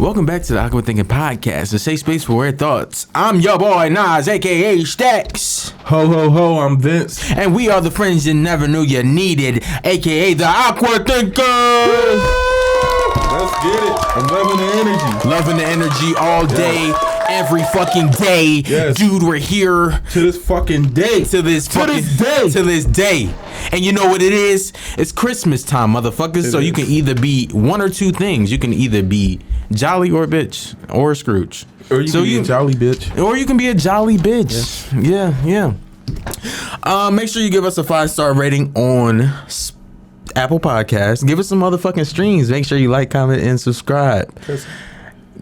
Welcome back to the Awkward Thinking Podcast, a safe space for weird thoughts. I'm your boy Nas, aka Stacks. Ho ho ho, I'm Vince. And we are the friends you never knew you needed, aka the Awkward Thinkers. Let's get it. I'm loving the energy. Loving the energy all day, every fucking day. Yes. Dude, we're here. To this fucking day. To this day. And you know what it is? It's Christmas time, motherfuckers. So you can either be one or two things. You can either be jolly or a bitch or a Scrooge. Or you can be a jolly bitch. Or you can be a jolly bitch. Yeah. Make sure you give us a 5-star rating on Apple Podcasts. Give us some motherfucking streams. Make sure you like, comment, and subscribe.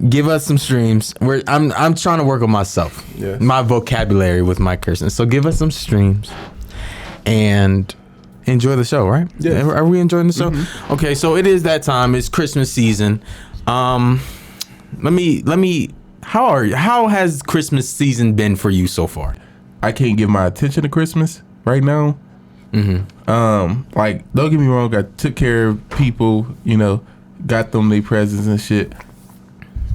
Give us some streams. I'm trying to work on myself. Yes. My vocabulary with my cursing. So give us some streams and enjoy the show, right? Yeah. Are we enjoying the show? Mm-hmm. Okay, so it is that time. It's Christmas season. How has Christmas season been for you so far? I can't give my attention to Christmas right now. Like, don't get me wrong, I took care of people, got them their presents and shit.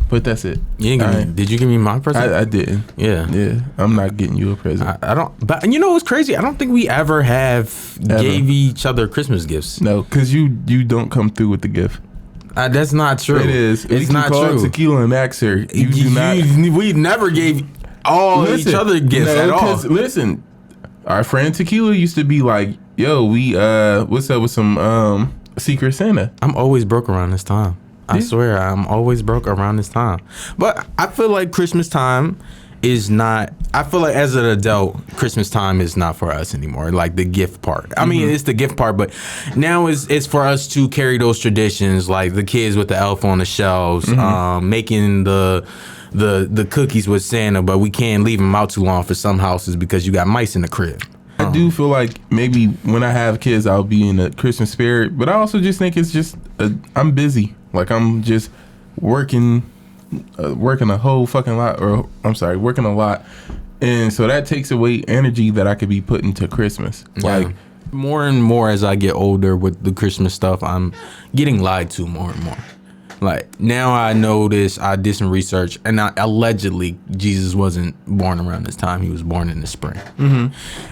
But that's it. Did you give me my present? I didn't. Yeah. I'm not getting you a present. I don't. But you know what's crazy? I don't think we ever gave each other Christmas gifts. No, because you don't come through with the gift. That's not true. It is. It's not true. Tequila and Max here. You do not. We never gave each other gifts at all. Listen, our friend Tequila used to be like, "Yo, we what's up with some Secret Santa?" I'm always broke around this time. I swear, I'm always broke around this time. But I feel like Christmas time is not. I feel like as an adult, Christmas time is not for us anymore. Like the gift part. I mean, it's the gift part, but now it's for us to carry those traditions, like the kids with the elf on the shelves, making the cookies with Santa, but we can't leave them out too long for some houses because you got mice in the crib. I do feel like maybe when I have kids, I'll be in the Christmas spirit, but I also just think it's just I'm busy. Like I'm just working a whole fucking lot, working a lot, and so that takes away energy that I could be putting to Christmas. Yeah. Like more and more as I get older with the Christmas stuff, I'm getting lied to more and more. Like now I know this, I did some research, and allegedly Jesus wasn't born around this time. He was born in the spring.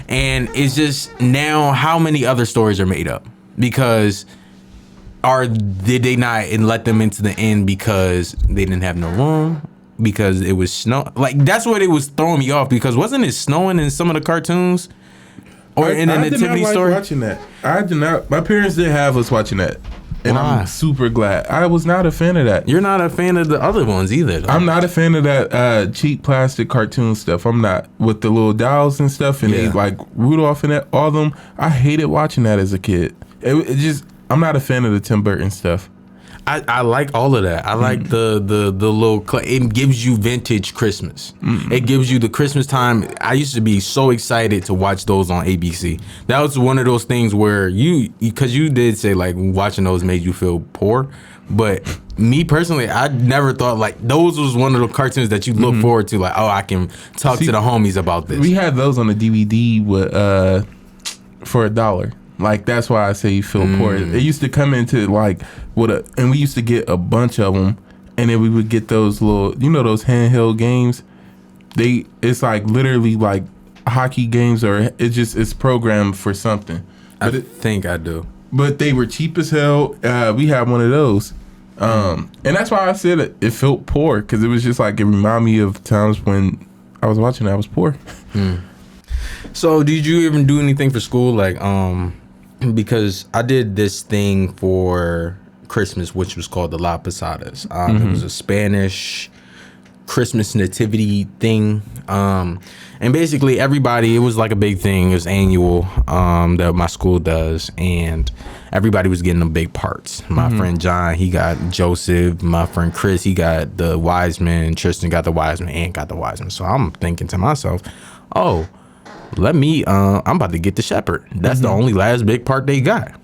And it's just now how many other stories are made up because did they not let them into the inn because they didn't have no room, because it was snow? Like that's what it was throwing me off, because wasn't it snowing in some of the cartoons or in the nativity story? I did not like watching that. I did not. My parents didn't have us watching that. And why? I'm super glad. I was not a fan of that. You're not a fan of the other ones either, though. I'm not a fan of that cheap plastic cartoon stuff. I'm not. With the little dolls and stuff, and they like Rudolph and that, all of them. I hated watching that as a kid. It just, I'm not a fan of the Tim Burton stuff. I like all of that. I like the little. It gives you vintage Christmas. It gives you the Christmas time. I used to be so excited to watch those on ABC. That was one of those things where because you did say like watching those made you feel poor, but me personally, I never thought like those was one of the cartoons that you look forward to. Like, oh, I can talk to the homies about this. We had those on the DVD with for $1. Like that's why I say you feel poor. It used to come into like and we used to get a bunch of them, and then we would get those little, those handheld games. It's like literally like hockey games, or it's programmed for something. But I think I do. But they were cheap as hell. We had one of those, and that's why I said it felt poor, because it was just like it reminded me of times when I was watching it, I was poor. So did you even do anything for school, like because I did this thing for Christmas, which was called the La Posadas. It was a Spanish Christmas nativity thing. And basically everybody, it was like a big thing. It was annual that my school does. And everybody was getting the big parts. My friend John, he got Joseph. My friend Chris, he got the wise man. Tristan got the wise man and got the wise man. So I'm thinking to myself, oh, I'm about to get the shepherd. That's the only last big part they got.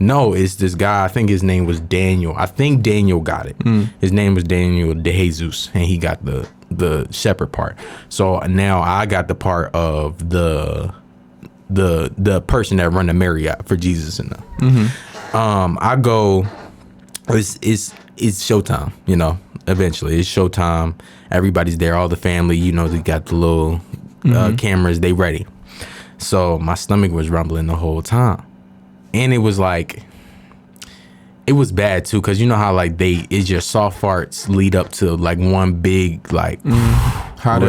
No, it's this guy. I think his name was Daniel. I think Daniel got it. His name was Daniel De Jesus, and he got the shepherd part. So now I got the part of the person that run the Marriott for Jesus and them. I go it's showtime. You know, eventually it's showtime. Everybody's there, all the family. You know, they got the little cameras. They ready. So my stomach was rumbling the whole time, and it was like. It was bad too, cause you know how like it's your soft farts lead up to like one big like hot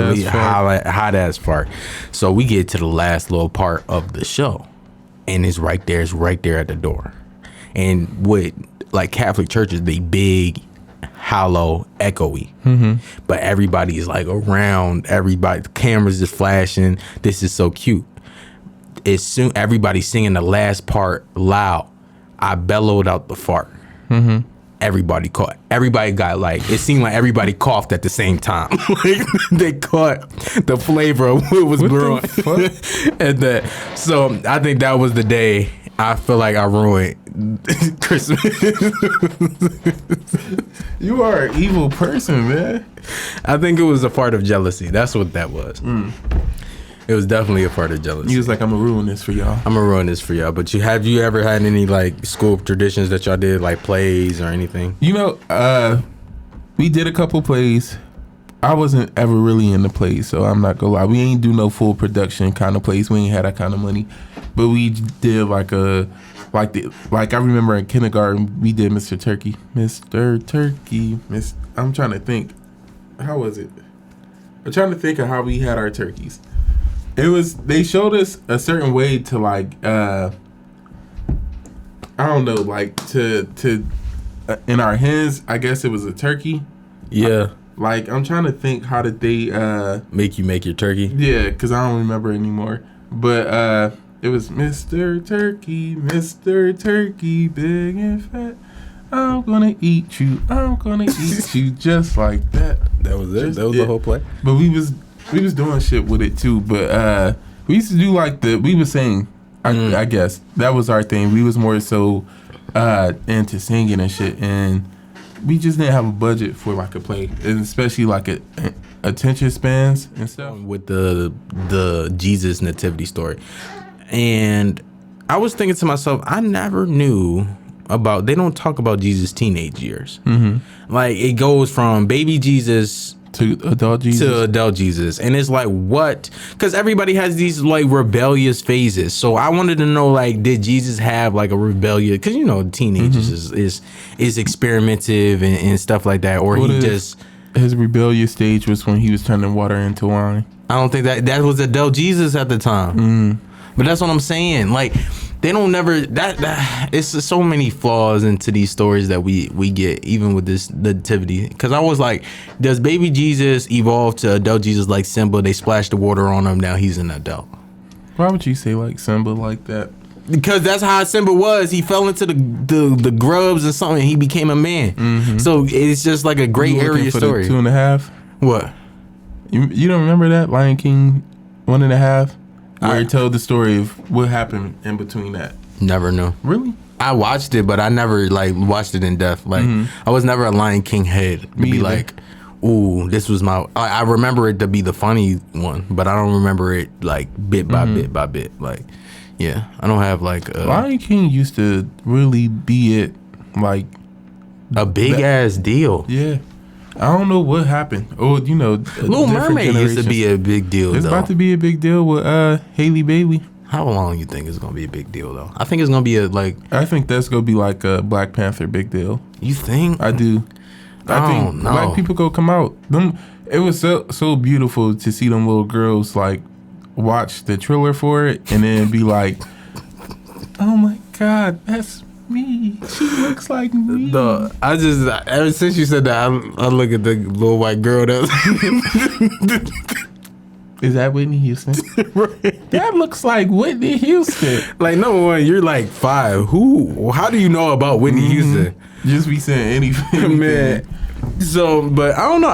ass fart. So we get to the last little part of the show, and it's right there at the door. And with like Catholic churches, they big, hollow, echoey. But everybody is like around. Everybody, the cameras is flashing. This is so cute. As soon everybody's singing the last part loud. I bellowed out the fart. Everybody caught. Everybody got like. It seemed like everybody coughed at the same time. Like they caught the flavor of what was brewing. And so I think that was the day I feel like I ruined Christmas. You are an evil person, man. I think it was a part of jealousy. That's what that was. It was definitely a part of jealousy. He was like, I'm gonna ruin this for y'all. I'm gonna ruin this for y'all. But have you ever had any like school traditions that y'all did, like plays or anything? You know, we did a couple plays. I wasn't ever really in the plays, so I'm not gonna lie. We ain't do no full production kind of plays. We ain't had that kind of money. But we did like I remember in kindergarten we did Mr. Turkey. I'm trying to think. How was it? I'm trying to think of how we had our turkeys. They showed us a certain way to like I don't know, like to in our hands, I guess it was a turkey. Yeah. Like I'm trying to think, how did they make you make your turkey? Yeah, because I don't remember anymore. But it was Mr. Turkey, big and fat. I'm gonna eat you. I'm gonna eat you just like that. That was it. That was the whole play. But we was doing shit with it too. But we used to do like we was saying. I guess that was our thing. We was more so into singing and shit, and we just didn't have a budget for like a play, and especially like attention spans and stuff. With the Jesus nativity story, and I was thinking to myself, I never knew about. They don't talk about Jesus' teenage years. Like it goes from baby Jesus to adult Jesus. And it's like, what? Because everybody has these like rebellious phases. So I wanted to know, like, did Jesus have like a rebellious? Because you know, teenagers is experimentative and stuff like that, or his rebellious stage was when he was turning water into wine. I don't think that was adult Jesus at the time. But that's what I'm saying. Like, they don't never that it's so many flaws into these stories that we get, even with this nativity. Because I was like, does baby Jesus evolve to adult Jesus like Simba? They splashed the water on him. Now he's an adult. Why would you say like Simba like that? Because that's how Simba was. He fell into the grubs or something. He became a man. So it's just like a gray area story. 2.5. What? You don't remember that Lion King 1.5? Where he told the story of what happened in between that. Never knew. Really? I watched it, but I never like watched it in depth. Like I was never a Lion King head to be like, ooh, this was my. I remember it to be the funny one, but I don't remember it like bit by bit by bit. Like, yeah, I don't have like. Lion King used to really be it, like a big ass deal. Yeah. I don't know what happened. Oh, you know, Little Mermaid used to be a big deal. It's about to be a big deal with Halle Bailey. How long you think it's gonna be a big deal though? I think it's gonna be I think that's gonna be like a Black Panther big deal. You think? I do. I think black people go come out. It was so beautiful to see them little girls like watch the trailer for it and then be like, "Oh my God, that's me. She looks like me." Ever since you said that, I look at the little white girl that. Is that Whitney Houston? Right. That looks like Whitney Houston. Like, number one, you're like 5. How do you know about Whitney Houston? Just be saying anything, man. So, but I don't know.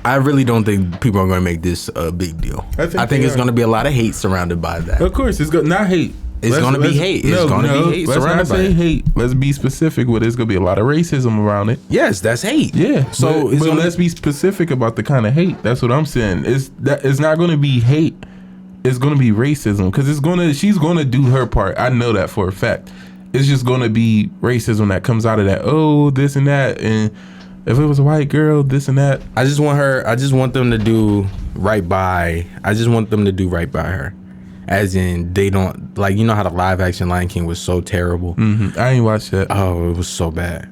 I really don't think people are going to make this a big deal. I think it's going to be a lot of hate surrounded by that. Of course, it's not hate. It's going to be hate. It's going to be hate surrounded by it. Let's not say hate. Let's be specific with it. It's going to be a lot of racism around it. Yes, that's hate. Yeah. So but let's be specific about the kind of hate. That's what I'm saying. It's not going to be hate. It's going to be racism because she's going to do her part. I know that for a fact. it's just gonna be racism that comes out of that. Oh, this and that, and if it was a white girl, this and that. I just want them to do right by. I just want them to do right by her. As in, they don't like, you know how the live action Lion King was so terrible. I ain't watched that. Oh, it was so bad.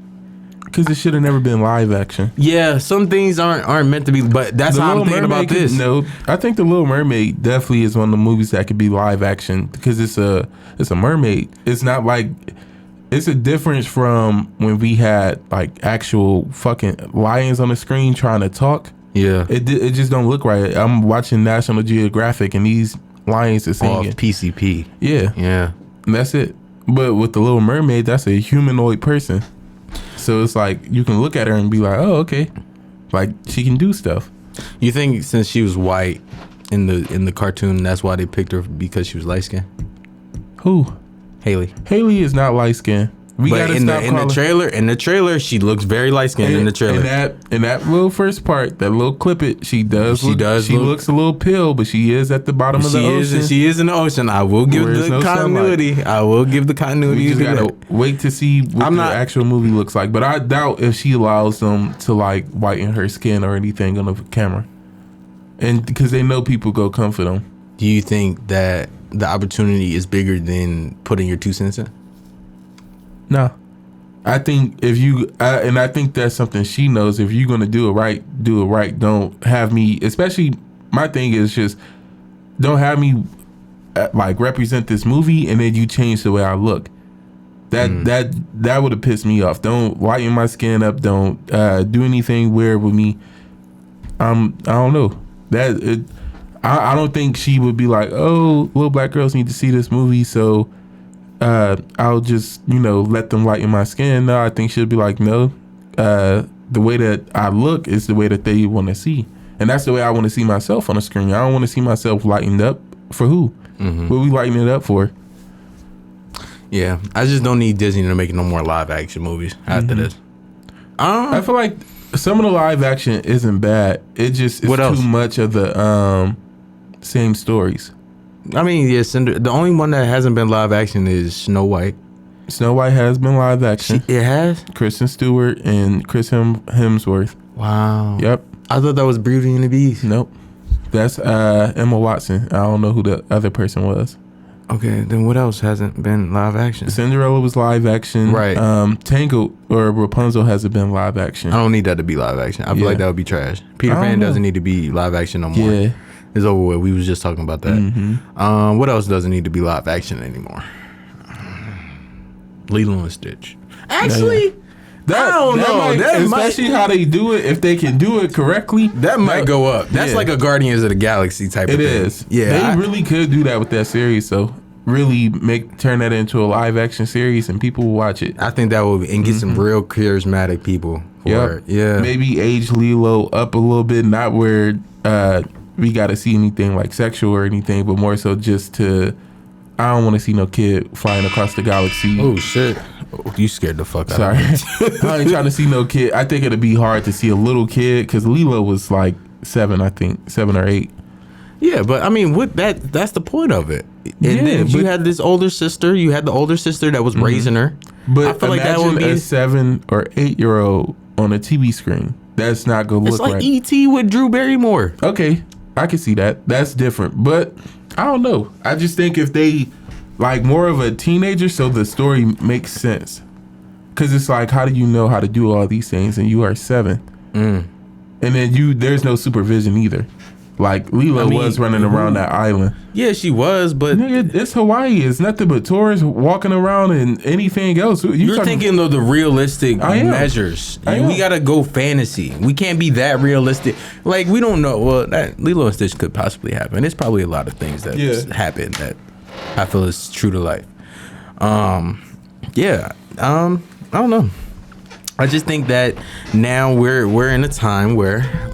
Because it should have never been live action. Yeah, some things aren't meant to be, but that's how I'm thinking about this. No, I think The Little Mermaid definitely is one of the movies that could be live action because it's a mermaid. It's not like, it's a difference from when we had like actual fucking lions on the screen trying to talk. Yeah, it just don't look right. I'm watching National Geographic and these lions are singing. Off PCP. Yeah, and that's it. But with The Little Mermaid, that's a humanoid person. So it's like you can look at her and be like, oh, okay, like she can do stuff. You think since she was white in the cartoon, that's why they picked her because she was light skinned? Who? Haley. Haley is not light skinned. We but gotta in stop in the trailer, she looks very light skinned in the trailer. In that little first part, that little clip it, she looks a little pale, but she is at the bottom of the ocean. She is in the ocean. I will give the continuity. Sunlight. I will give the continuity. We just gotta wait to see what the actual movie looks like. But I doubt if she allows them to like whiten her skin or anything on the camera, and because they know people go come for them. Do you think that the opportunity is bigger than putting your 2 cents in? No, I think if you and I think that's something she knows. If you're gonna do it right, do it right. Don't have me. Especially my thing is just don't have me like represent this movie and then you change the way I look. That would have pissed me off. Don't lighten my skin up. Don't do anything weird with me. I don't know that. I don't think she would be like, oh, little black girls need to see this movie, so. I'll just, let them lighten my skin. No, I think she'll be like, no, the way that I look is the way that they want to see. And that's the way I want to see myself on the screen. I don't want to see myself lightened up for who? What we lighten it up for? Yeah, I just don't need Disney to make no more live action movies after this. I feel like some of the live action isn't bad. It just is too much of the same stories. I mean, yeah, the only one that hasn't been live action is Snow White. Snow White has been live action. It has? Kristen Stewart and Chris Hemsworth. Wow. Yep. I thought that was Beauty and the Beast. Nope. That's Emma Watson. I don't know who the other person was. Okay, then what else hasn't been live action? Cinderella was live action. Right. Tangled or Rapunzel hasn't been live action. I don't need that to be live action. I feel like that would be trash. Peter Pan doesn't need to be live action no more. Yeah. It's over with. We was just talking about that. What else doesn't need to be live action anymore? Lilo and Stitch. Actually, I don't know. Especially how they do it. If they can do it correctly, that might go up. That's like a Guardians of the Galaxy type of thing. It is. Yeah, they really could do that with that series. So really turn that into a live action series and people will watch it. I think that will and get some real charismatic people for it. Yeah. Maybe age Lilo up a little bit, not where we got to see anything like sexual or anything, but more so just to, I don't want to see no kid flying across the galaxy. Oh shit. Oh, you scared the fuck out of me. Sorry. I ain't trying to see no kid. I think it'd be hard to see a little kid because Lilo was like 7 or 8. Yeah, but I mean, that's the point of it. And then you had this older sister. You had the older sister that was raising her. But I feel like that would be a 7 or 8-year-old on a TV screen. That's not gonna look right. It's like E.T. with Drew Barrymore. Okay, I can see that. That's different. But I don't know. I just think if they like more of a teenager, so the story makes sense. Because it's like, how do you know how to do all these things and you are 7? And then there's no supervision either. Like Lilo was running around that island. Yeah, she was, but it's Hawaii. It's nothing but tourists walking around and anything else. You're thinking of the realistic measures. We gotta go fantasy. We can't be that realistic. Like we don't know. Well, that Lilo and Stitch could possibly happen. There's probably a lot of things that happen that I feel is true to life. I don't know. I just think that now we're in a time where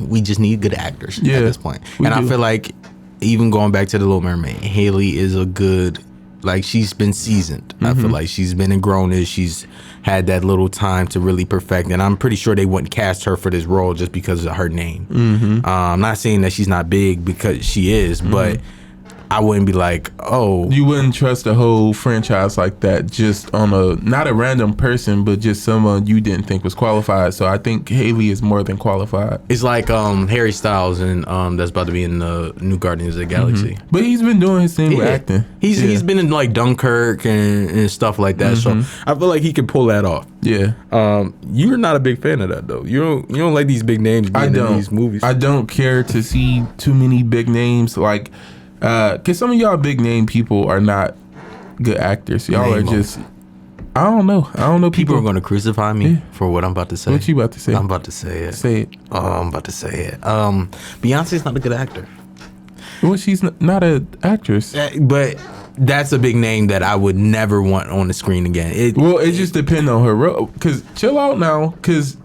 we just need good actors at this point. And I feel like even going back to The Little Mermaid, Haley is a good, like she's been seasoned. I feel like she's been in grown-ish. She's had that little time to really perfect. And I'm pretty sure they wouldn't cast her for this role just because of her name. I'm not saying that she's not big because she is, but I wouldn't be like, oh, You wouldn't trust a whole franchise like that just on not a random person, but just someone you didn't think was qualified. So I think Haley is more than qualified. it's like Harry Styles and that's about to be in the new Guardians of the Galaxy. But he's been doing his thing with acting. He's been in like Dunkirk and stuff like that. So I feel like he can pull that off. Yeah. You're not a big fan of that though. You don't like these big names being in these movies. I don't care to see too many big names, like, cause some of y'all big name people are not good actors. Y'all are just, I don't know. People are going to crucify me for what I'm about to say. What you about to say? I'm about to say it. Say it. Oh, I'm about to say it. Beyonce's not a good actor. Well, she's not an actress. But that's a big name that I would never want on the screen again. It just depends on her role. Cause chill out now. Cause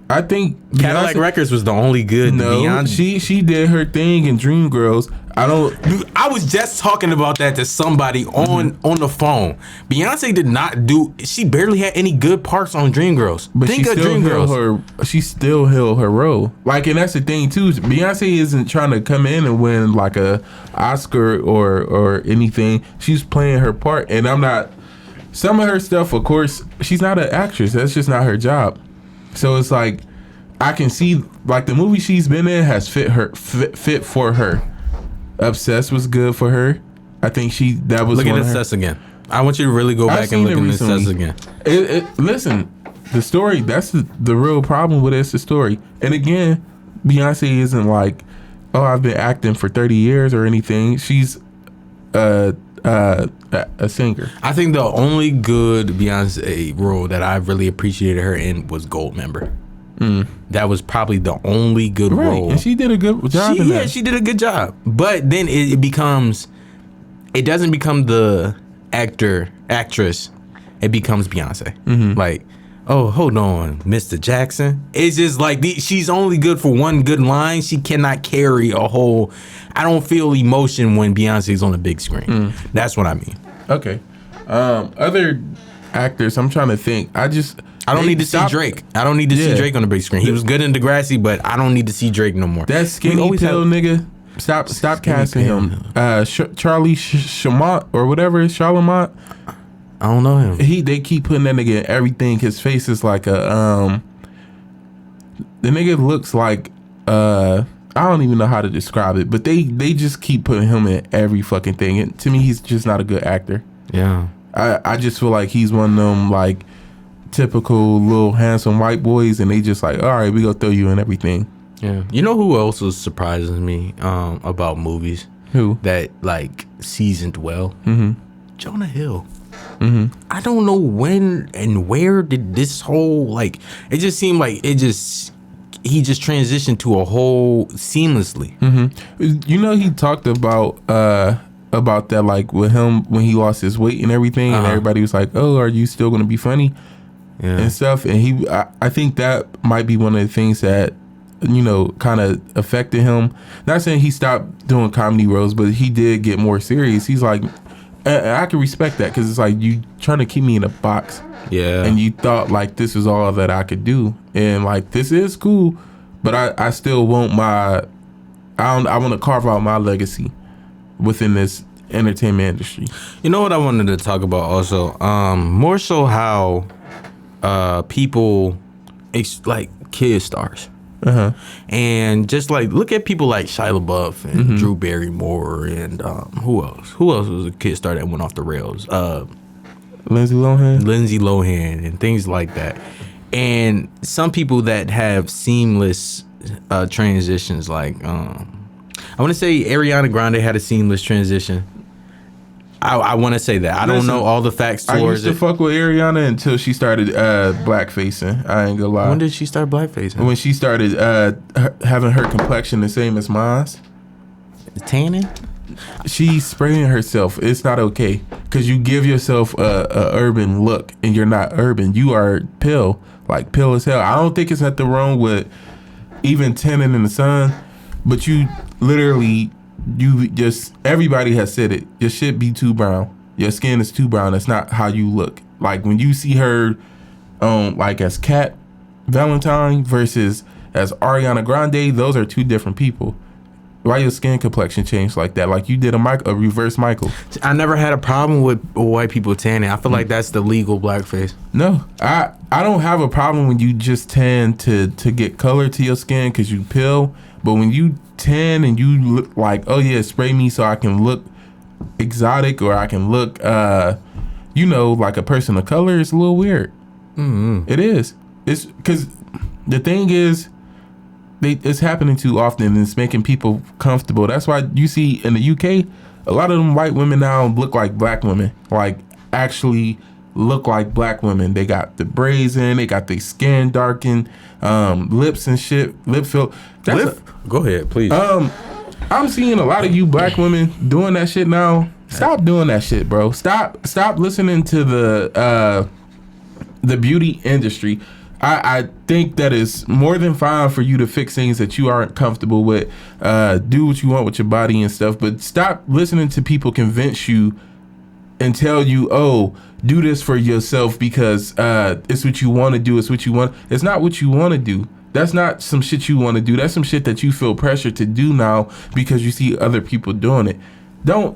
I think Cadillac Records was the only good. No, Beyonce. she did her thing in Dreamgirls. I was just talking about that to somebody on the phone. Beyonce did not do. She barely had any good parts on Dreamgirls. But Think of Dreamgirls. She still held her role. Like, and that's the thing too. Beyonce isn't trying to come in and win like a Oscar or anything. She's playing her part, and I'm not. Some of her stuff, of course, she's not an actress. That's just not her job. So it's like I can see like the movie she's been in has fit for her. Obsessed was good for her. I think that was. Look at Obsessed again. I want you to really go back and look at Obsessed again. Listen, the story. That's the real problem with it. It's the story. And again, Beyonce isn't like, oh, I've been acting for 30 years or anything. She's a singer. I think the only good Beyonce role that I really appreciated her in was Goldmember. That was probably the only good role, and she did a good job. She did a good job. But then it doesn't become the actress. It becomes Beyonce. Like, oh, hold on, Mr. Jackson. It's just like she's only good for one good line. She cannot carry a whole. I don't feel emotion when Beyonce's on the big screen. That's what I mean. Okay. Other actors, I'm trying to think. I don't need to see Drake. I don't need to see Drake on the big screen. He was good in Degrassi, but I don't need to see Drake no more. That skinny pill nigga. Stop casting him. Charlie Chamont or whatever, Charlemont. I don't know him. They keep putting that nigga in everything. His face is like a the nigga looks like I don't even know how to describe it, but they just keep putting him in every fucking thing. And to me, he's just not a good actor. Yeah. I just feel like he's one of them like typical little handsome white boys, and they just like, all right, we gonna throw you in everything. Yeah. You know who else surprises me about movies? Who? That like seasoned well? Jonah Hill. I don't know when and where did this whole like. It just seemed like he just transitioned to a whole seamlessly. You know, he talked about that like with him when he lost his weight and everything, and everybody was like, "Oh, are you still gonna be funny?" And stuff. And I think that might be one of the things that, you know, kind of affected him. Not saying he stopped doing comedy roles, but he did get more serious. He's like, I can respect that, because it's like you trying to keep me in a box. Yeah. And you thought like this is all that I could do, and like this is cool, but I still want I want to carve out my legacy within this entertainment industry. You know what I wanted to talk about also, more so how people like kid stars. And just like look at people like Shia LaBeouf and Drew Barrymore and who else was a kid star that went off the rails? Lindsay Lohan and things like that. And some people that have seamless transitions, like I want to say Ariana Grande had a seamless transition. I want to say that. I don't know all the facts towards it. I used to fuck with Ariana until she started blackfacing. I ain't gonna lie. When did she start blackfacing? When she started having her complexion the same as mine. Tanning? She's spraying herself. It's not okay, because you give yourself a urban look, and you're not urban. You are pale as hell. I don't think it's nothing wrong with even tanning in the sun, but you literally... everybody has said it. Your shit be too brown. Your skin is too brown. That's not how you look. Like when you see her, like as Kat Valentine versus as Ariana Grande, those are two different people. Why your skin complexion changed like that? Like you did a reverse Michael. I never had a problem with white people tanning. I feel like that's the legal blackface. No, I don't have a problem when you just tan to get color to your skin because you peel. But when you tan and you look like, oh yeah, spray me so I can look exotic or I can look, like a person of color, it's a little weird. Mm-hmm. It is. It's because the thing is, it's happening too often and it's making people comfortable. That's why you see in the UK, a lot of them white women now look like black women. Like actually look like black women. They got the braids in, they got their skin darkened, lips and shit, lip fill. Go ahead, please. I'm seeing a lot of you black women doing that shit now. Stop doing that shit, bro. Stop listening to the beauty industry. I think that is more than fine for you to fix things that you aren't comfortable with. Do what you want with your body and stuff, but stop listening to people convince you and tell you, oh, do this for yourself because it's what you want to do. It's what you want. It's not what you want to do. That's not some shit you want to do. That's some shit that you feel pressure to do now because you see other people doing it.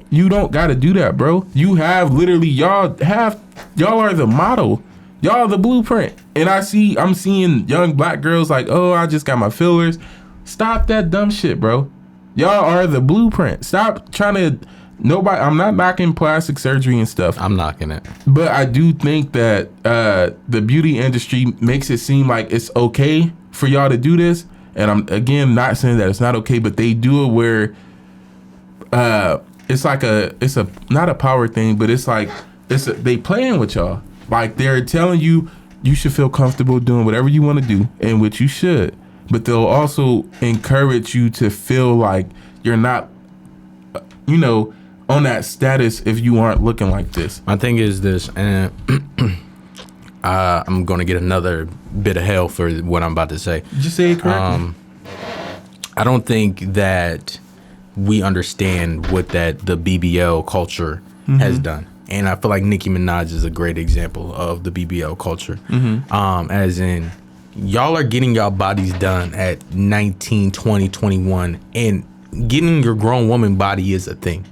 You don't got to do that, bro. You have literally, y'all are the model. Y'all are the blueprint. And I'm seeing young black girls like, oh, I just got my fillers. Stop that dumb shit, bro. Y'all are the blueprint. Stop trying to, I'm not knocking plastic surgery and stuff. I'm knocking it. But I do think that the beauty industry makes it seem like it's okay for y'all to do this. And I'm, again, not saying that it's not okay, but they do it where it's not a power thing, but it's like, they playing with y'all. Like they're telling you should feel comfortable doing whatever you want to do, and which you should. But they'll also encourage you to feel like you're not, on that status if you aren't looking like this. My thing is this, and I'm going to get another bit of hell for what I'm about to say. Just say it correctly. I don't think that we understand what the BBL culture has done. And I feel like Nicki Minaj is a great example of the BBL culture. As in, y'all are getting y'all bodies done at 19, 20, 21, and getting your grown woman body is a thing.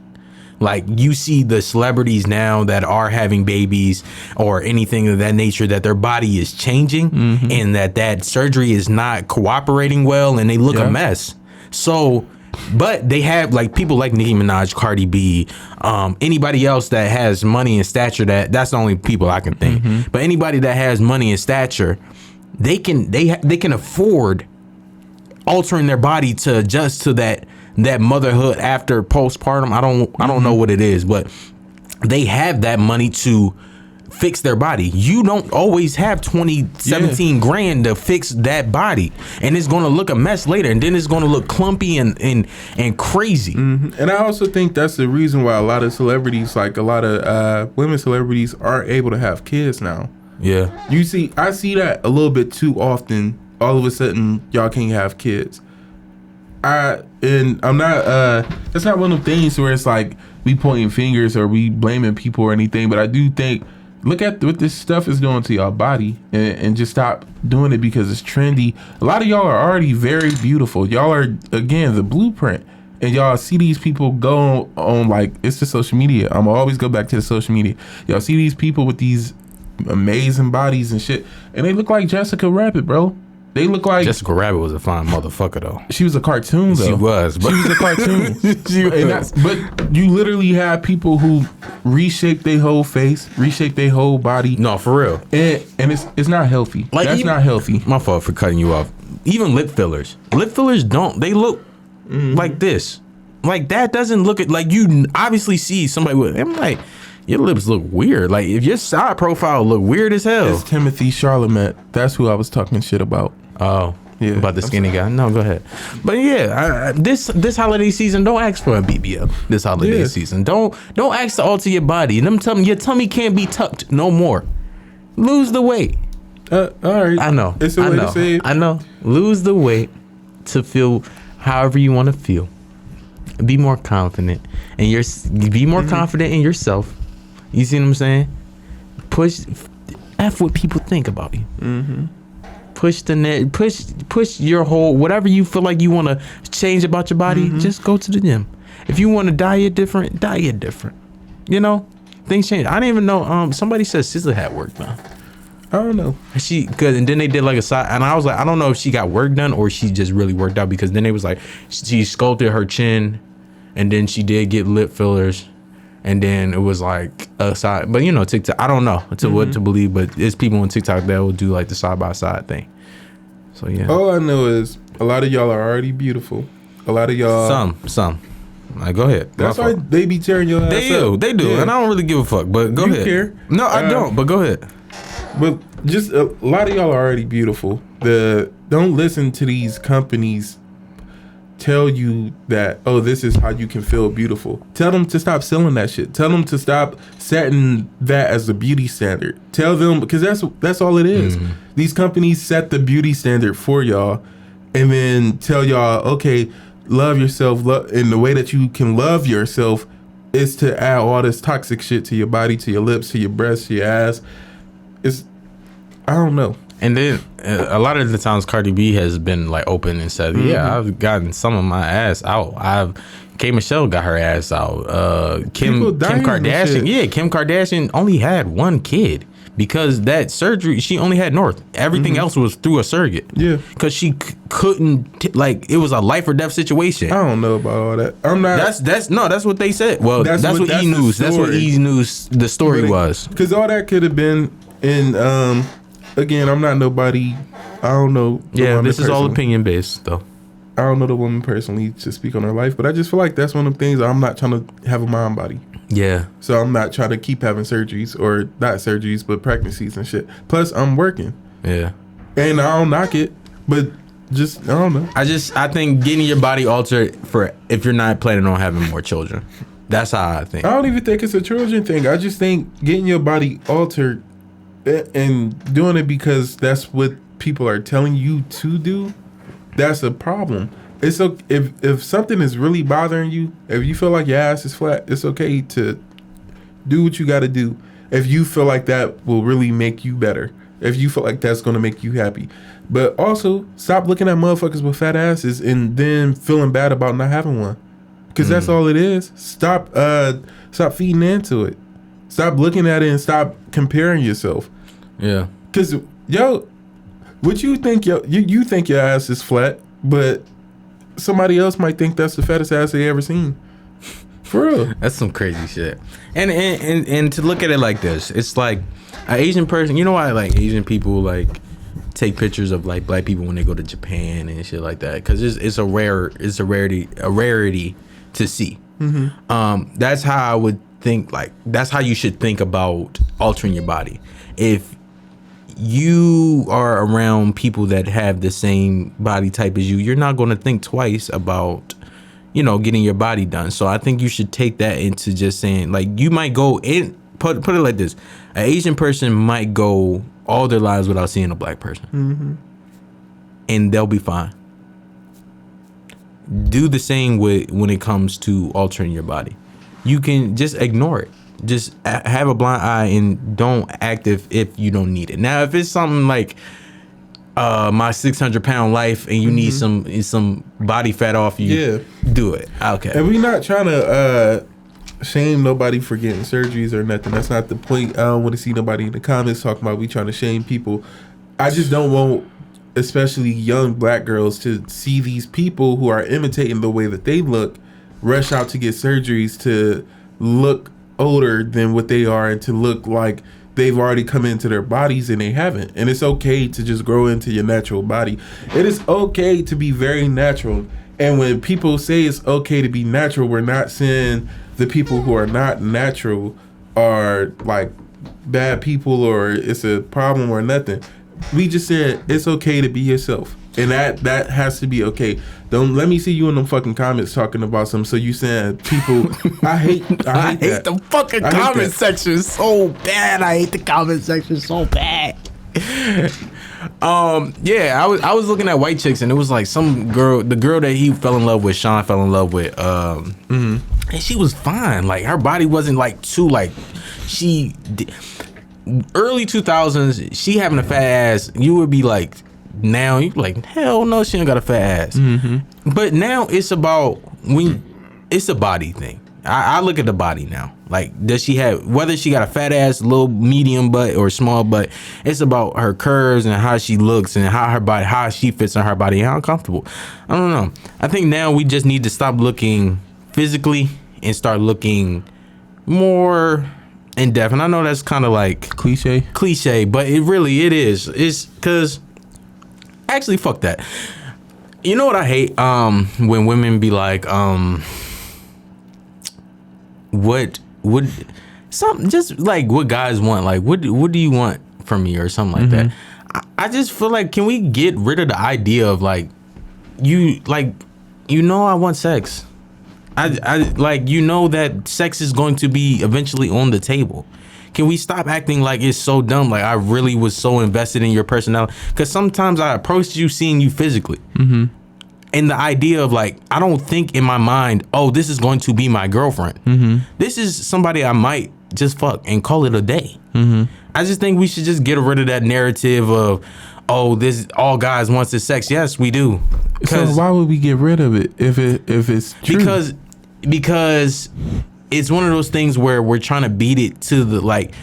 Like, you see the celebrities now that are having babies or anything of that nature, that their body is changing and that surgery is not cooperating well and they look a mess. So... But they have like people like Nicki Minaj, Cardi B, anybody else that has money and stature. That's the only people I can think. But anybody that has money and stature, they can afford altering their body to adjust to that motherhood after postpartum. I don't know what it is, but they have that money to fix their body. You don't always have 17 grand to fix that body, and it's going to look a mess later, and then it's going to look clumpy and crazy. And I also think that's the reason why a lot of celebrities, like a lot of women celebrities, are able to have kids now. Yeah, I see that a little bit too often. All of a sudden, y'all can't have kids. I'm not. That's not one of the things where it's like we pointing fingers or we blaming people or anything. But I do think, look at what this stuff is doing to y'all body and just stop doing it because it's trendy. A lot of y'all are already very beautiful. Y'all are, again, the blueprint. And y'all see these people go on like, it's the social media. I'm gonna always go back to the social media. Y'all see these people with these amazing bodies and shit, and they look like Jessica Rabbit, bro. They look like Jessica Rabbit was a fine motherfucker though. She was a cartoon though. She was, but she was a cartoon. But you literally have people who reshape their whole face, reshape their whole body. No, for real. And it's not healthy. Like, that's not healthy. My fault for cutting you off. Even lip fillers. Lip fillers they look like this. Like, that doesn't look like you obviously see somebody with. I'm like, your lips look weird. Like, if your side profile look weird as hell. It's Timothy Chalamet. That's who I was talking shit about. Oh, yeah. About the skinny guy. No, go ahead. But yeah, this holiday season, don't ask for a BBL. This holiday season, don't ask to alter your body. Them your tummy can't be tucked no more. Lose the weight. All right. I know. It's a way to say it. I know. Lose the weight to feel however you want to feel. Be more confident, and be more confident in yourself. You see what I'm saying? Push F what people think about you. push the net, push your whole whatever you feel like you want to change about your body. Just go to the gym. If you want to diet different. You know, things change. I didn't even know. Somebody said SZA had work done. I don't know. And then they did like a side, and I was like, I don't know if she got work done or she just really worked out, because then they was like, she sculpted her chin, and then she did get lip fillers, and then it was like a side. But you know, TikTok, I don't know what to believe, but there's people on TikTok that will do like the side by side thing. So yeah. All I know is a lot of y'all are already beautiful. A lot of y'all. Some. Like, go ahead. That's why they be tearing your ass up. They do, yeah. And I don't really give a fuck. But go ahead. Care? No, I don't. But go ahead. But just a lot of y'all are already beautiful. Don't listen to these companies tell you that, oh, this is how you can feel beautiful. Tell them to stop selling that shit. Tell them to stop setting that as a beauty standard. Tell them, because that's all it is. These companies set the beauty standard for y'all, and then tell y'all, okay, love yourself. And the way that you can love yourself is to add all this toxic shit to your body, to your lips, to your breasts, to your ass. I don't know. And then a lot of the times Cardi B has been like open and said, yeah, I've gotten some of my ass out. K Michelle got her ass out. Kim Kardashian. Yeah, Kim Kardashian only had one kid because that surgery, she only had North. Everything else was through a surrogate. Yeah. Because she couldn't, like, it was a life or death situation. I don't know about all that. I'm not. That's what they said. Well, that's what E! News. That's what E! News, the story was. Because all that could have been in, again, I'm not nobody. I don't know. Yeah, this is all opinion based, though. I don't know the woman personally to speak on her life, but I just feel like that's one of the things I'm not trying to have a mind body. Yeah. So I'm not trying to keep having surgeries, or not surgeries, but pregnancies and shit. Plus, I'm working. Yeah. And I don't knock it, but just, I don't know. I think getting your body altered for if you're not planning on having more children. That's how I think. I don't even think it's a children thing. I just think getting your body altered and doing it because that's what people are telling you to do, that's a problem. It's okay if something is really bothering you, if you feel like your ass is flat, it's okay to do what you got to do. If you feel like that will really make you better, if you feel like that's going to make you happy. But also, stop looking at motherfuckers with fat asses and then feeling bad about not having one, because that's all it is. Stop feeding into it. Stop looking at it and stop comparing yourself. Yeah. Because, what you think, you think your ass is flat, but somebody else might think that's the fattest ass they ever seen. For real. That's some crazy shit. And to look at it like this, it's like an Asian person, you know why like Asian people like take pictures of like black people when they go to Japan and shit like that? Because it's a rarity to see. That's how I would think, like that's how you should think about altering your body. If you are around people that have the same body type as you, you're not going to think twice about, getting your body done. So I think you should take that into just saying, like, you might go in, put it like this. An Asian person might go all their lives without seeing a black person. And they'll be fine. Do the same when it comes to altering your body. You can just ignore it. Just have a blind eye and don't act if you don't need it. Now, if it's something like my 600-pound life and you need some body fat off you, do it. Okay. And we're not trying to shame nobody for getting surgeries or nothing. That's not the point. I don't want to see nobody in the comments talking about we trying to shame people. I just don't want, especially young black girls, to see these people who are imitating the way that they look rush out to get surgeries to look older than what they are and to look like they've already come into their bodies and they haven't. And it's okay to just grow into your natural body. It is okay to be very natural. And when people say it's okay to be natural, we're not saying the people who are not natural are like bad people or it's a problem or nothing. We just said it's okay to be yourself. And that has to be okay. Don't let me see you in them fucking comments talking about something. So you saying people, I hate the fucking comment section so bad. I hate the comment section so bad. I was looking at white chicks and it was like some girl, the girl that he fell in love with, Sean fell in love with, and she was fine. Like her body wasn't like too like early 2000s. She having a fat ass, you would be like now you like, hell no, she ain't got a fat ass. But now it's about it's a body thing. I look at the body now. Like, does she have, whether she got a fat ass, little medium butt or small butt, it's about her curves and how she looks and how she fits in her body and how comfortable. I don't know. I think now we just need to stop looking physically and start looking more in depth. And I know that's kind of like cliche, but it is. It's because actually, fuck that. You know what I hate? When women be like, what would something, just like what guys want, like what do you want from me or something like that. I just feel like, can we get rid of the idea of like I want sex. I like, that sex is going to be eventually on the table. Can we stop acting like it's so dumb? Like, I really was so invested in your personality, because sometimes I approached you seeing you physically. And the idea of like, I don't think in my mind, oh, this is going to be my girlfriend. This is somebody I might just fuck and call it a day. I just think we should just get rid of that narrative of, oh, this all guys wants is sex. Yes, we do. So why would we get rid of it if it's true? Because it's one of those things where we're trying to beat it to the, like,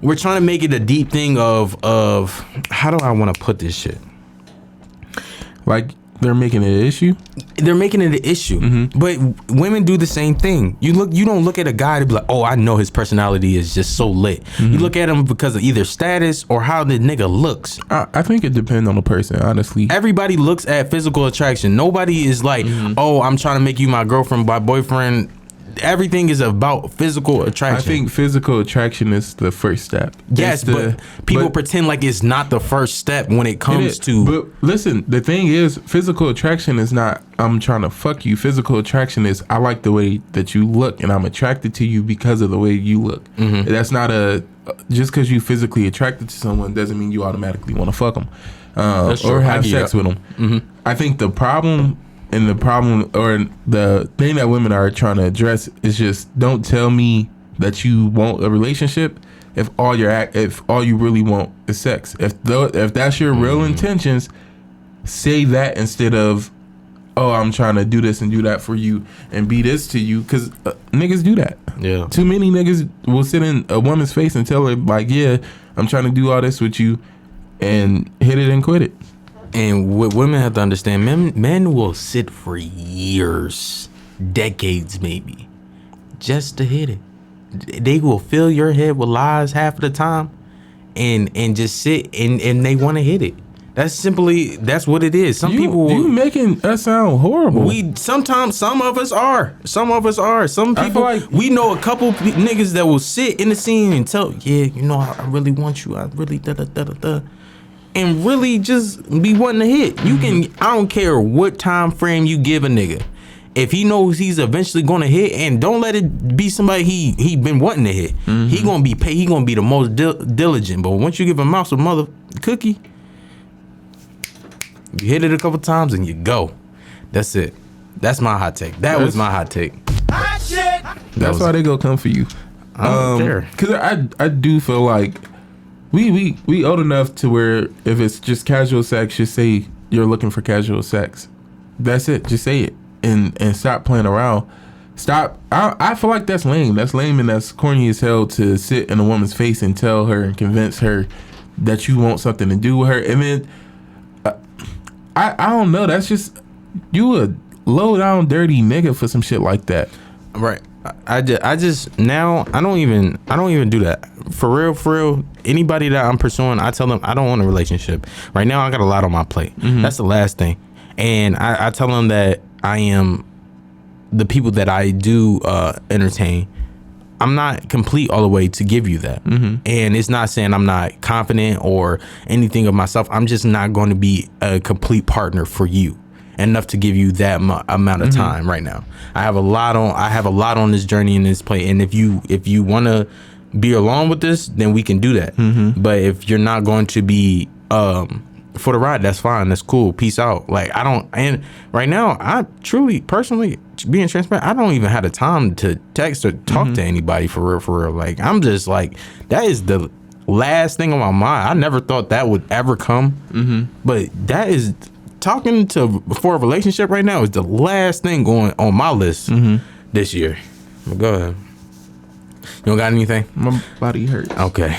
we're trying to make it a deep thing of how do I want to put this shit? Like, they're making it an issue. They're making it an issue, but women do the same thing. You don't look at a guy to be like, oh, I know his personality is just so lit. You look at him because of either status or how the nigga looks. I think it depends on the person, honestly. Everybody looks at physical attraction. Nobody is like, oh, I'm trying to make you my girlfriend, my boyfriend. Everything is about physical attraction. I think physical attraction is the first step. Yes, but people pretend like it's not the first step when it comes to. But listen, the thing is, physical attraction is not, I'm trying to fuck you. Physical attraction is, I like the way that you look and I'm attracted to you because of the way you look. That's not just because you physically attracted to someone doesn't mean you automatically want to fuck them or have sex with them. I think the problem or the thing that women are trying to address is just, don't tell me that you want a relationship if all you really want is sex. If that's your real intentions, say that instead of, oh, I'm trying to do this and do that for you and be this to you, because niggas do that. Yeah. Too many niggas will sit in a woman's face and tell her like, yeah, I'm trying to do all this with you, and hit it and quit it. And what women have to understand, men will sit for years, decades maybe, just to hit it. They will fill your head with lies half of the time and just sit and they want to hit it. That's what it is. You making us sound horrible. Sometimes some of us are. Some people, like, we know a couple niggas that will sit in the scene and tell, yeah, I really want you. I really da-da-da-da-da. And really just be wanting to hit. I don't care what time frame you give a nigga. If he knows he's eventually gonna hit, and don't let it be somebody he been wanting to hit. He gonna be paid. He gonna be the most diligent. But once you give a mouse a mother cookie, you hit it a couple times and you go. That's it. That's my hot take. That was my hot take. That's why they go come for you. I don't care. Cause I do feel like we old enough to where if it's just casual sex, just say you're looking for casual sex. That's it. Just say it and stop playing around. Stop. I feel like that's lame. That's lame and that's corny as hell to sit in a woman's face and tell her and convince her that you want something to do with her. And then I don't know. That's just, you a low down dirty nigga for some shit like that. Right. I just now I don't even do that. For real, anybody that I'm pursuing, I tell them I don't want a relationship. Right now I got a lot on my plate. That's the last thing. And I tell them that I am the people that I do entertain. I'm not complete all the way to give you that. And it's not saying I'm not confident or anything of myself. I'm just not going to be a complete partner for you enough to give you that amount of time right now. I have a lot on this journey in this play. And if you want to be along with this, then we can do that. But if you're not going to be for the ride, that's fine. That's cool. Peace out. Like, and right now, I truly, personally, being transparent, I don't even have the time to text or talk to anybody for real. Like, I'm just like, that is the last thing on my mind. I never thought that would ever come. But that is talking to for a relationship right now is the last thing going on my list this year. But go ahead. You don't got anything? My body hurts. Okay.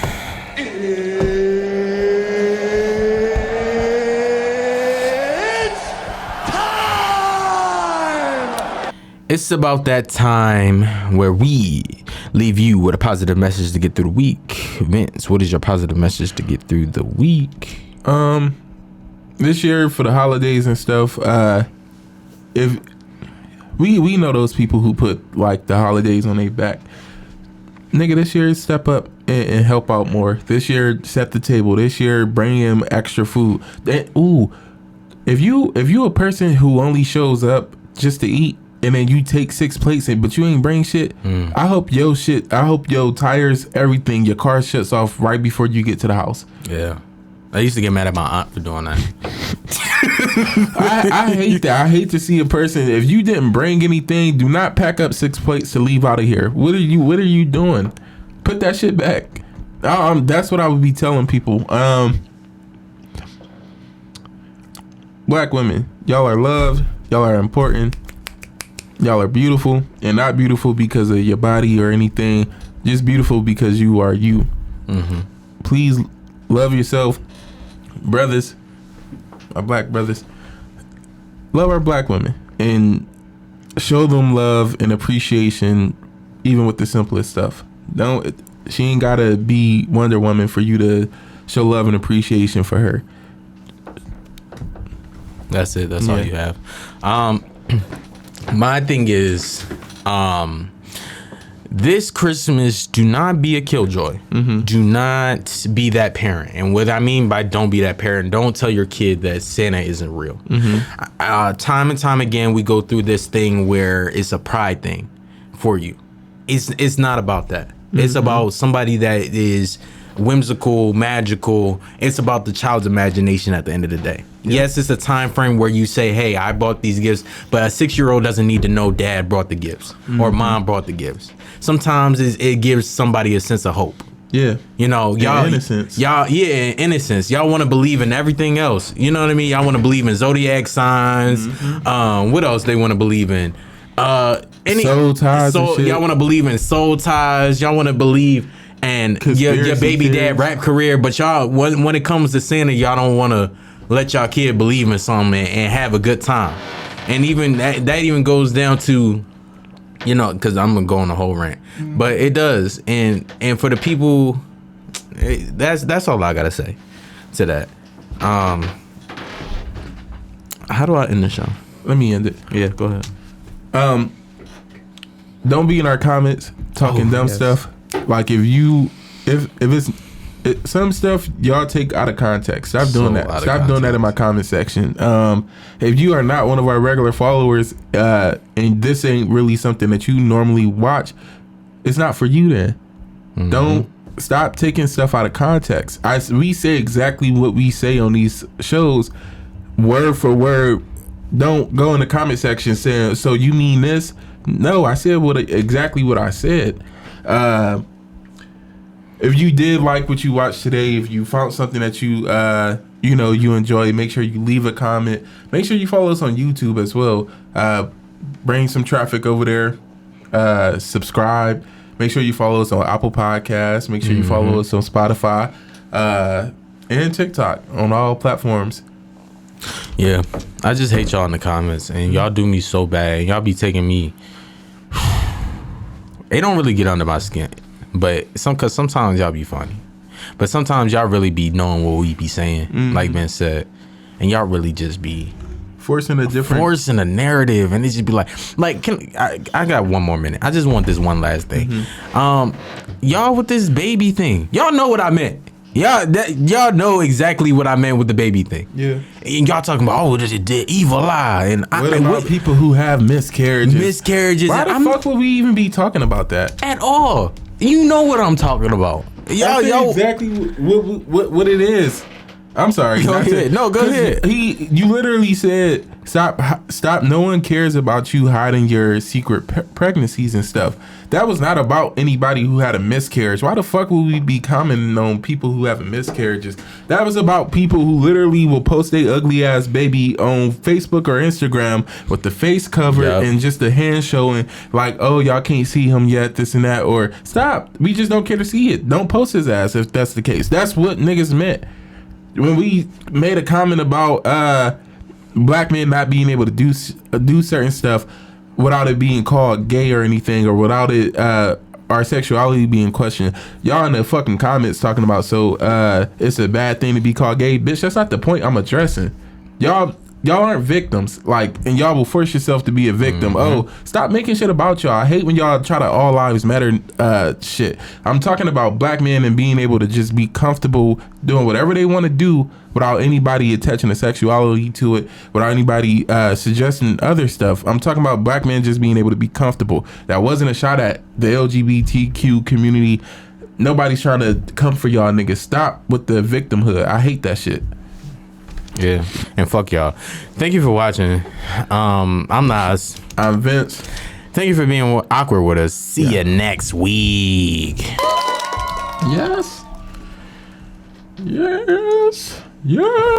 It's about that time where we leave you with a positive message to get through the week. Vince, what is your positive message to get through the week? This year for the holidays and stuff, if we know those people who put like the holidays on their back. Nigga, this year step up and help out more. This year set the table. This year bring in extra food. If you a person who only shows up just to eat, and then you take 6 plates but you ain't bring shit. I hope your tires, everything, your car shuts off right before you get to the house. Yeah. I used to get mad at my aunt for doing that. I hate that. I hate to see a person, if you didn't bring anything, do not pack up 6 plates to leave out of here. What are you doing? Put that shit back. That's what I would be telling people. Black women, y'all are loved. Y'all are important. Y'all are beautiful, and not beautiful because of your body or anything. Just beautiful because you are you. Please love yourself. Brothers, our black brothers, love our black women and show them love and appreciation, even with the simplest stuff. She ain't gotta be Wonder Woman for you to show love and appreciation for her. That's it. That's all you have. My thing is, this Christmas, do not be a killjoy. Do not be that parent. And what I mean by don't be that parent, don't tell your kid that Santa isn't real. Time and time again, we go through this thing where it's a pride thing for you. It's not about that. It's about somebody that is whimsical, magical. It's about the child's imagination at the end of the day. Yes, it's a time frame where you say, hey, I bought these gifts, but a 6-year-old doesn't need to know dad brought the gifts or mom brought the gifts. Sometimes it gives somebody a sense of hope. Yeah. You know, y'all innocence. Innocence. Y'all want to believe in everything else. You know what I mean? Y'all want to believe in zodiac signs. What else they want to believe in? Soul ties. Y'all want to believe in soul ties. Y'all want to believe and your baby dad rap career, but y'all when it comes to Santa, y'all don't want to let y'all kid believe in something and have a good time. And even that even goes down to, you know, because I'm gonna go on the whole rant, but it does. And for the people, that's all I gotta say to that. How do I end the show? Let me end it. Yeah, go ahead. Don't be in our comments talking dumb stuff. Like if it's some stuff y'all take out of context. Stop doing that. Stop doing that in my comment section. If you are not one of our regular followers, and this ain't really something that you normally watch, it's not for you then. Don't stop taking stuff out of context. We say exactly what we say on these shows, word for word. Don't go in the comment section saying, so you mean this? No, I said exactly what I said. If you did like what you watched today, if you found something that you enjoy, make sure you leave a comment. Make sure you follow us on YouTube as well. Bring some traffic over there. Subscribe. Make sure you follow us on Apple Podcasts. Make sure you follow us on Spotify and TikTok on all platforms. Yeah, I just hate y'all in the comments, and y'all do me so bad. Y'all be taking me. It don't really get under my skin, but cause sometimes y'all be funny, but sometimes y'all really be knowing what we be saying, like Ben said, and y'all really just be forcing a narrative, and it just be like I got one more minute. I just want this one last thing. Y'all with this baby thing, y'all know what I meant. Y'all know exactly what I meant with the baby thing. Yeah. And y'all talking about, this is the evil eye. And what about people who have miscarriages? Why the fuck would we even be talking about that? At all. You know what I'm talking about. Y'all exactly what it is. I'm sorry. Go ahead. No, go ahead. You literally said stop. No one cares about you hiding your secret pregnancies and stuff. That was not about anybody who had a miscarriage. Why the fuck would we be commenting on people who have miscarriages? That was about people who literally will post their ugly ass baby on Facebook or Instagram with the face covered and just the hand showing, like, oh, y'all can't see him yet, this and that. Or stop. We just don't care to see it. Don't post his ass if that's the case. That's what niggas meant. When we made a comment about black men not being able to do certain stuff without it being called gay or anything, or without it our sexuality being questioned, y'all in the fucking comments talking about it's a bad thing to be called gay. Bitch, that's not the point I'm addressing. Y'all aren't victims, like, and y'all will force yourself to be a victim. Oh, stop making shit about y'all. I hate when y'all try to all lives matter shit. I'm talking about black men and being able to just be comfortable doing whatever they want to do without anybody attaching a sexuality to it, without anybody suggesting other stuff. I'm talking about black men just being able to be comfortable. That wasn't a shot at the LGBTQ community. Nobody's trying to come for y'all niggas. Stop with the victimhood. I hate that shit. Yeah, and fuck y'all. Thank you for watching. I'm Nas. I'm Vince. Thank you for being awkward with us. See you next week. Yes. Yes. Yes.